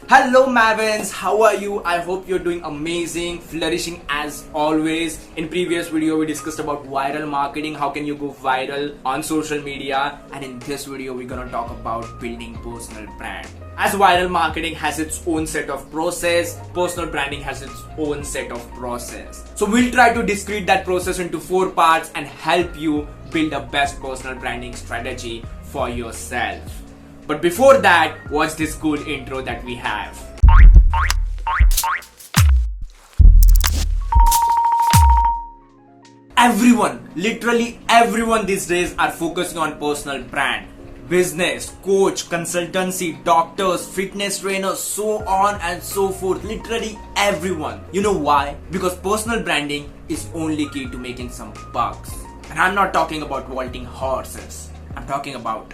Hello Mavens, how are you? I hope you're doing amazing, flourishing as always. In previous video we discussed about viral marketing, how can you go viral on social media, and in this video we're gonna talk about building personal brand. As viral marketing has its own set of process, personal branding has its own set of process. So we'll try to discrete that process into 4 parts and help you build a best personal branding strategy for yourself. But before that, watch this cool intro that we have. Everyone, literally everyone these days are focusing on personal brand. Business, coach, consultancy, doctors, fitness trainers, so on and so forth. Literally everyone. You know why? Because personal branding is only key to making some bucks. And I'm not talking about vaulting horses. I'm talking about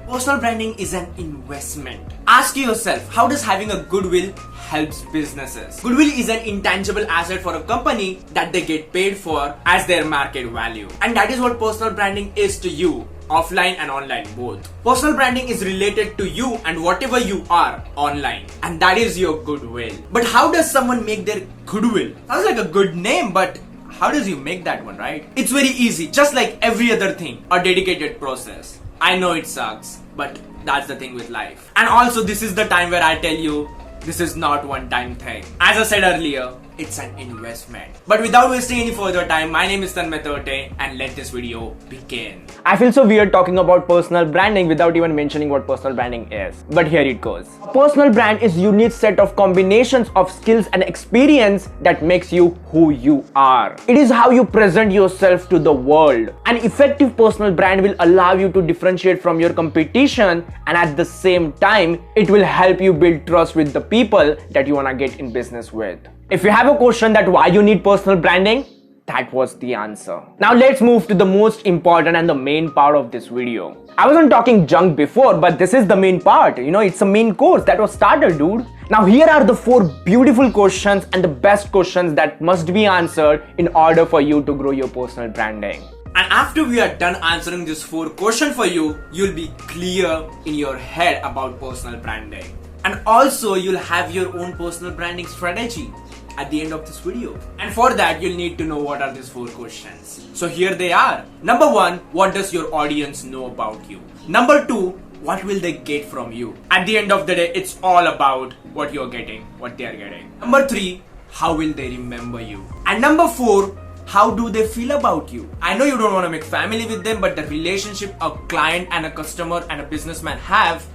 personal branding is an investment. Ask yourself, how does having a goodwill helps businesses? Goodwill is an intangible asset for a company that they get paid for as their market value. And that is what personal branding is to you, offline and online both. Personal branding is related to you and whatever you are online. And that is your goodwill. But how does someone make their goodwill? Sounds like a good name, but how does you make that one, right? It's very easy, just like every other thing, a dedicated process. I know it sucks, but that's the thing with life. And also this is the time where I tell you, this is not one-time thing. As I said earlier, it's an investment. But without wasting any further time, my name is Tanmay Tote and let this video begin. I feel so weird talking about personal branding without even mentioning what personal branding is. But here it goes. A personal brand is a unique set of combinations of skills and experience that makes you who you are. It is how you present yourself to the world. An effective personal brand will allow you to differentiate from your competition, and at the same time, it will help you build trust with the people that you want to get in business with. If you have a question that why you need personal branding, that was the answer. Now let's move to the most important and the main part of this video. I wasn't talking junk before, but this is the main part. You know, it's a main course that was started, dude. Now here are the 4 beautiful questions and the best questions that must be answered in order for you to grow your personal branding. And after we are done answering these 4 questions for you, you'll be clear in your head about personal branding. And also you'll have your own personal branding strategy at the end of this video. And for that, you'll need to know what are these 4 questions. So here they are. Number 1, what does your audience know about you? Number 2, what will they get from you? At the end of the day, it's all about what you're getting, what they're getting. Number 3, how will they remember you? And number 4, how do they feel about you? I know you don't want to make family with them, but the relationship a client and a customer and a businessman have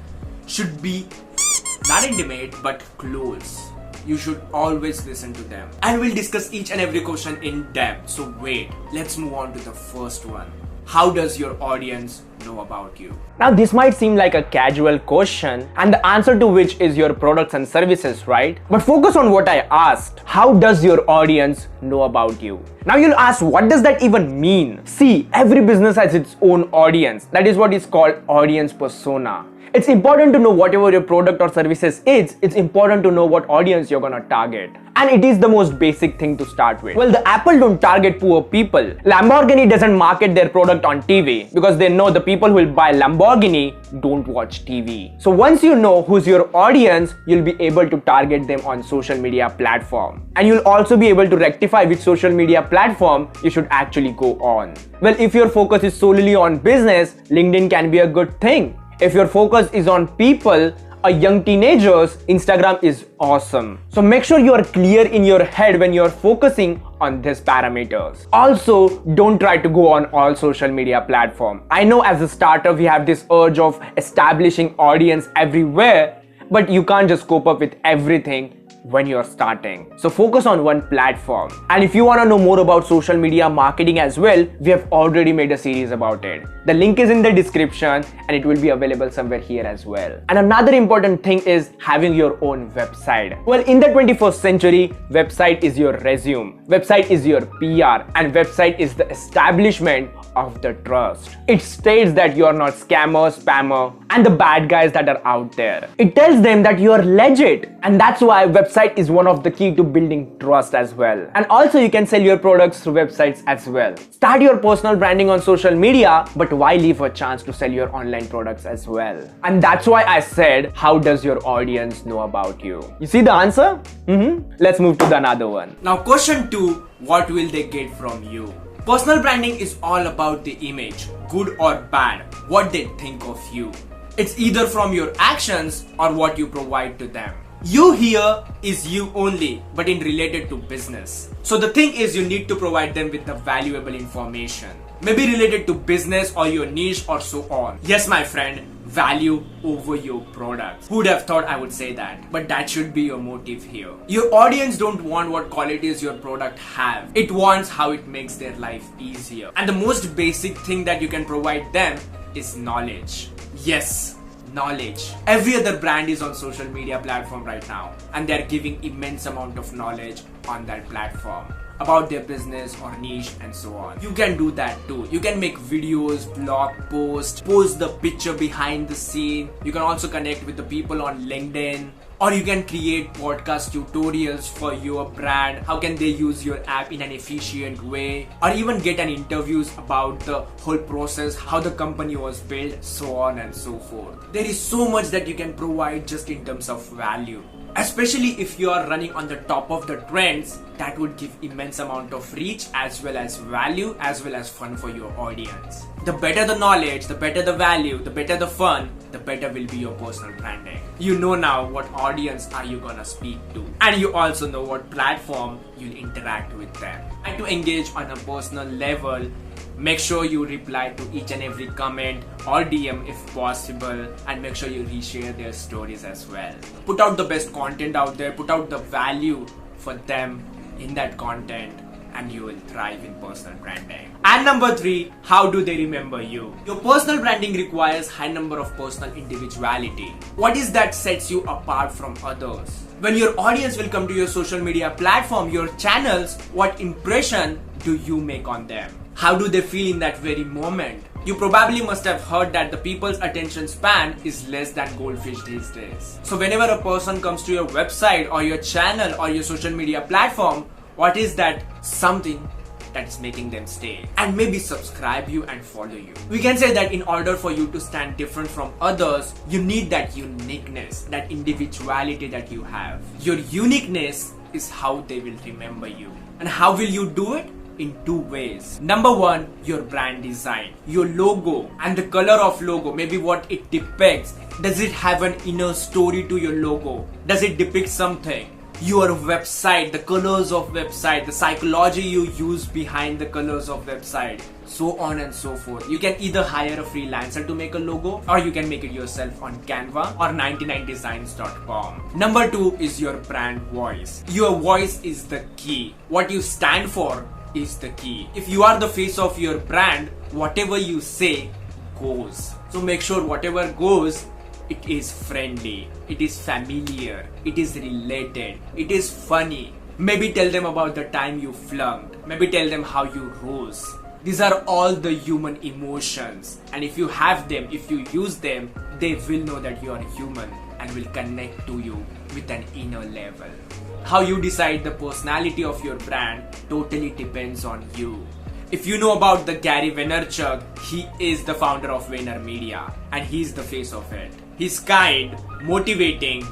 should be not intimate, but close. You should always listen to them. And we'll discuss each and every question in depth. So wait, let's move on to the first one. How does your audience know about you? Now this might seem like a casual question and the answer to which is your products and services, right? But focus on what I asked. How does your audience know about you? Now you'll ask, what does that even mean? See, every business has its own audience. That is what is called audience persona. It's important to know whatever your product or services is, it's important to know what audience you're gonna target. And it is the most basic thing to start with. Well, the Apple don't target poor people. Lamborghini doesn't market their product on TV because they know the people who will buy Lamborghini don't watch TV. So once you know who's your audience, you'll be able to target them on social media platform. And you'll also be able to rectify which social media platform you should actually go on. Well, if your focus is solely on business, LinkedIn can be a good thing. If your focus is on people, young teenagers, Instagram is awesome. So make sure you are clear in your head when you're focusing on these parameters. Also, don't try to go on all social media platforms. I know as a starter, we have this urge of establishing audience everywhere, but you can't just cope up with everything when you're starting. So focus on one platform. And if you want to know more about social media marketing as well, we have already made a series about it. The link is in the description and it will be available somewhere here as well. And another important thing is having your own website. Well, in the 21st century, website is your resume, website is your PR, and website is the establishment of the trust. It states that you are not scammer, spammer, and the bad guys that are out there. It tells them that you are legit, and that's why website website is one of the key to building trust as well. And also you can sell your products through websites as well. Start your personal branding on social media, but why leave a chance to sell your online products as well? And that's why I said, how does your audience know about you? You see the answer? Let's move to the another one. Now question 2, what will they get from you? Personal branding is all about the image, good or bad, what they think of you. It's either from your actions or what you provide to them. You here is you only, but in related to business. So the thing is, you need to provide them with the valuable information. Maybe related to business or your niche or so on. Yes, my friend, value over your products. Who would have thought I would say that? But that should be your motive here. Your audience don't want what qualities your product have. It wants how it makes their life easier. And the most basic thing that you can provide them is knowledge. Yes, knowledge. Every other brand is on social media platform right now, and they're giving immense amount of knowledge on that platform about their business or niche and so on. You can do that too. You can make videos, blog posts, post the picture behind the scene. You can also connect with the people on LinkedIn, or you can create podcast tutorials for your brand. How can they use your app in an efficient way, or even get an interviews about the whole process, how the company was built, so on and so forth. There is so much that you can provide just in terms of value. Especially if you are running on the top of the trends, that would give immense amount of reach as well as value as well as fun for your audience. The better the knowledge, the better the value, the better the fun, the better will be your personal branding. You know now what audience are you gonna speak to, and you also know what platform you'll interact with them. And to engage on a personal level, make sure you reply to each and every comment or DM if possible, and make sure you reshare their stories as well. Put out the best content out there, put out the value for them in that content, and you will thrive in personal branding. And number 3, how do they remember you? Your personal branding requires high number of personal individuality. What is that sets you apart from others? When your audience will come to your social media platform, your channels, what impression do you make on them? How do they feel in that very moment? You probably must have heard that the people's attention span is less than goldfish these days. So whenever a person comes to your website or your channel or your social media platform, what is that something that is making them stay and maybe subscribe you and follow you? We can say that in order for you to stand different from others, you need that uniqueness, that individuality that you have. Your uniqueness is how they will remember you. And how will you do it? In 2 ways. Number 1, your brand design. Your logo and the color of logo, maybe what it depicts. Does it have an inner story to your logo? Does it depict something? Your website, the colors of website, the psychology you use behind the colors of website, so on and so forth. You can either hire a freelancer to make a logo, or you can make it yourself on Canva or 99designs.com. Number 2 is your brand voice. Your voice is the key. What you stand for is the key. If you are the face of your brand, whatever you say goes. So make sure whatever goes, it is friendly, it is familiar, it is related, it is funny. Maybe tell them about the time you flunked. Maybe tell them how you rose. These are all the human emotions, and if you have them, if you use them, they will know that you are human and will connect to you with an inner level. How you decide the personality of your brand totally depends on you. If you know about the Gary Vaynerchuk, he is the founder of VaynerMedia and he's the face of it. He's kind, motivating,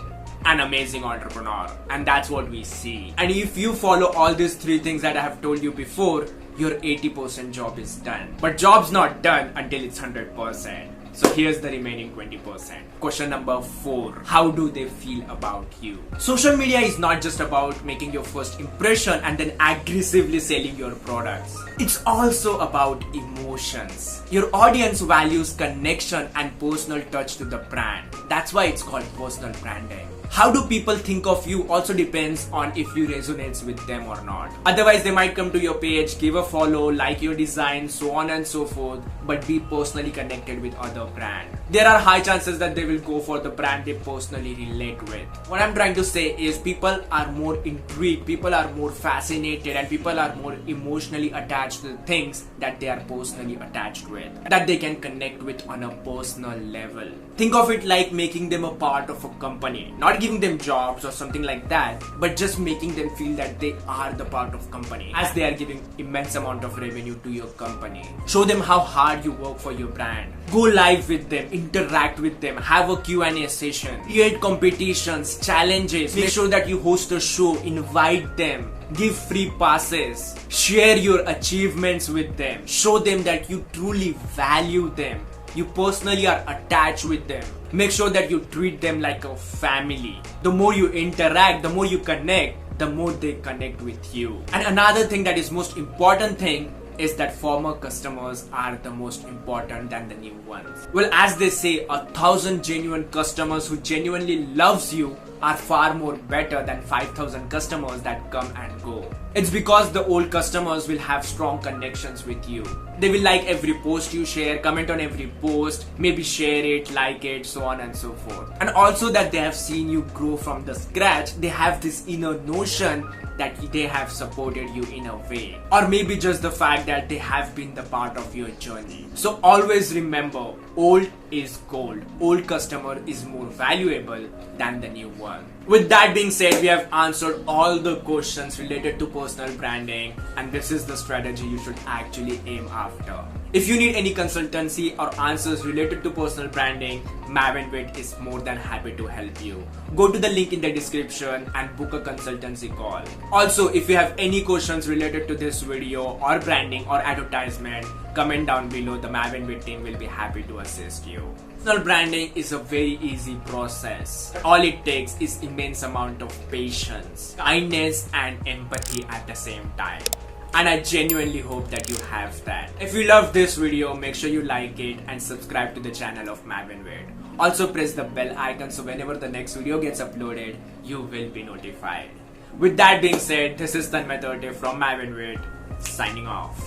an amazing entrepreneur, and that's what we see. And if you follow all these 3 things that I have told you before, your 80% job is done. But job's not done until it's 100%. So here's the remaining 20%. Question number 4. How do they feel about you? Social media is not just about making your first impression and then aggressively selling your products. It's also about emotions. Your audience values connection and personal touch to the brand. That's why it's called personal branding. How do people think of you also depends on if you resonate with them or not. Otherwise, they might come to your page, give a follow, like your design, so on and so forth, but be personally connected with other brand. There are high chances that they will go for the brand they personally relate with. What I'm trying to say is people are more intrigued, people are more fascinated, and people are more emotionally attached to the things that they are personally attached with, that they can connect with on a personal level. Think of it like making making them a part of a company, not giving them jobs or something like that, but just making them feel that they are the part of company, as they are giving immense amount of revenue to your company. Show them how hard you work for your brand. Go live with them, interact with them, have a Q&A session, create competitions, challenges, make sure that you host a show, invite them, give free passes, share your achievements with them, show them that you truly value them, you personally are attached with them. Make sure that you treat them like a family. The more you interact, the more you connect, the more they connect with you. And another thing that is most important thing is that former customers are the most important than the new ones. Well, as they say, 1,000 genuine customers who genuinely loves you are far more better than 5,000 customers that come and go. It's because the old customers will have strong connections with you. They will like every post you share, comment on every post, maybe share it, like it, so on and so forth. And also that they have seen you grow from the scratch, they have this inner notion that they have supported you in a way. Or maybe just the fact that they have been the part of your journey. So always remember, old is gold. Old customer is more valuable than the new one. With that being said, we have answered all the questions related to personal branding, and this is the strategy you should actually aim after. If you need any consultancy or answers related to personal branding, Mavenwit is more than happy to help you. Go to the link in the description and book a consultancy call. Also, if you have any questions related to this video or branding or advertisement, comment down below. The Mavenwit team will be happy to assist you. Personal branding is a very easy process. All it takes is immense amount of patience, kindness and empathy at the same time. And I genuinely hope that you have that. If you love this video, make sure you like it and subscribe to the channel of Mavenwit. Also press the bell icon so whenever the next video gets uploaded, you will be notified. With that being said, this is Tanmay from Mavenwit, signing off.